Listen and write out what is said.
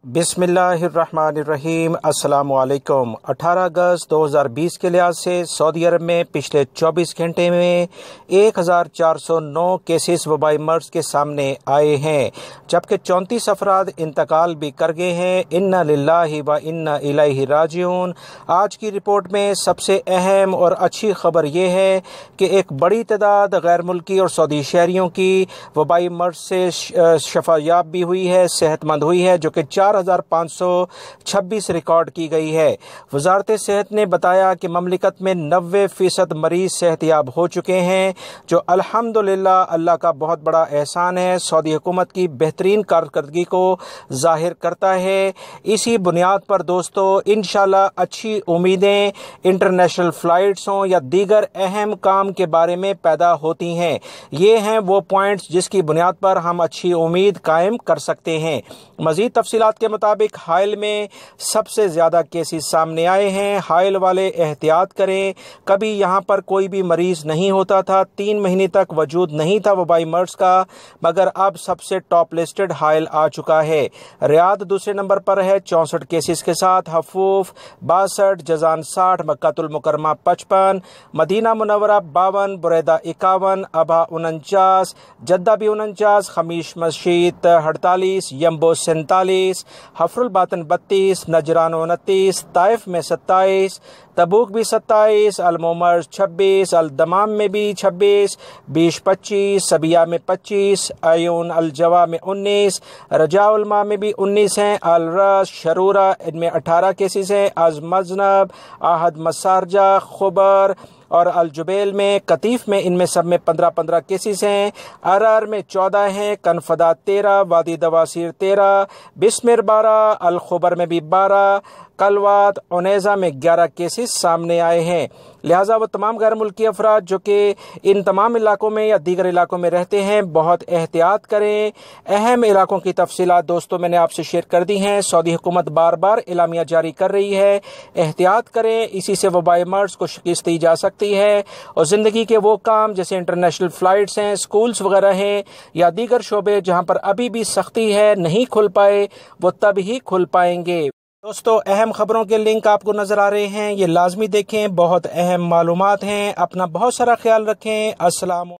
بسم اللہ الرحمن الرحیم۔ السلام علیکم۔ 18 اگست 2020 کے لحاظ سے سعودی عرب میں پچھلے 24 گھنٹے میں 1409 کیسز وبائی مرض کے سامنے آئے ہیں، جبکہ 34 افراد انتقال بھی کر گئے ہیں۔ انا للہ و انا الیہ راجعون۔ آج کی رپورٹ میں سب سے اہم اور اچھی خبر یہ ہے کہ ایک بڑی تعداد غیر ملکی اور سعودی شہریوں کی وبائی مرض سے شفا یاب بھی ہوئی ہے، صحت مند ہوئی ہے، جو کہ 4526 ریکارڈ کی گئی ہے۔ وزارت صحت نے بتایا کہ مملکت میں 90% مریض صحت یاب ہو چکے ہیں، جو الحمدللہ اللہ کا بہت بڑا احسان ہے، سعودی حکومت کی بہترین کارکردگی کو ظاہر کرتا ہے۔ اسی بنیاد پر دوستو انشاءاللہ اچھی امیدیں انٹرنیشنل فلائٹس ہوں یا دیگر اہم کام کے بارے میں پیدا ہوتی ہیں۔ یہ ہیں وہ پوائنٹس جس کی بنیاد پر ہم اچھی امید قائم کر سکتے ہیں۔ مزید تفصیلات کے مطابق حائل میں سب سے زیادہ کیسز سامنے آئے ہیں۔ حائل والے احتیاط کریں، کبھی یہاں پر کوئی بھی مریض نہیں ہوتا تھا، 3 مہینے تک وجود نہیں تھا وبائی مرض کا، مگر اب سب سے ٹاپ لسٹڈ حائل آ چکا ہے۔ ریاض دوسرے نمبر پر ہے 64 کیسز کے ساتھ، حفوف 62، جازان 60، مکہ المکرمہ 55، مدینہ منورہ 52، بریدہ 51، ابہا 49، جدہ بھی 49، خمیش مشیط 48، یمبو 47، حفر الباطن 32، نجران 29، طائف میں 27، تبوک بھی 27، المومرز 26، الدمام میں بھی 26، بیش 25، سبیہ میں 25، عیون الجوا میں 19، رجاء الماء میں بھی 19 ہیں، الرس شرورہ ان میں 18 کیسز ہیں، از مزنب، آہد مسارجہ، خبر اور الجبیل میں، قطیف میں ان میں سب میں 15 کیسز ہیں، ارر میں 14 ہیں، کنفدہ 13، وادی دواسیر 13، بسمر 12، الخبر میں بھی 12، کلوات عنیزہ میں 11 کیسز سامنے آئے ہیں۔ لہٰذا وہ تمام غیر ملکی افراد جو کہ ان تمام علاقوں میں یا دیگر علاقوں میں رہتے ہیں بہت احتیاط کریں۔ اہم علاقوں کی تفصیلات دوستوں میں نے آپ سے شیئر کر دی ہیں۔ سعودی حکومت بار بار اعلامیہ جاری کر رہی ہے، احتیاط کریں، اسی سے وبائی مرض کو شکست دی جا سکتی ہے، اور زندگی کے وہ کام جیسے انٹرنیشنل فلائٹس ہیں، سکولز وغیرہ ہیں یا دیگر شعبے جہاں پر ابھی بھی سختی ہے نہیں کھل پائے، وہ تب ہی کھل پائیں گے۔ دوستو اہم خبروں کے لنک آپ کو نظر آ رہے ہیں، یہ لازمی دیکھیں، بہت اہم معلومات ہیں۔ اپنا بہت سارا خیال رکھیں۔ السلام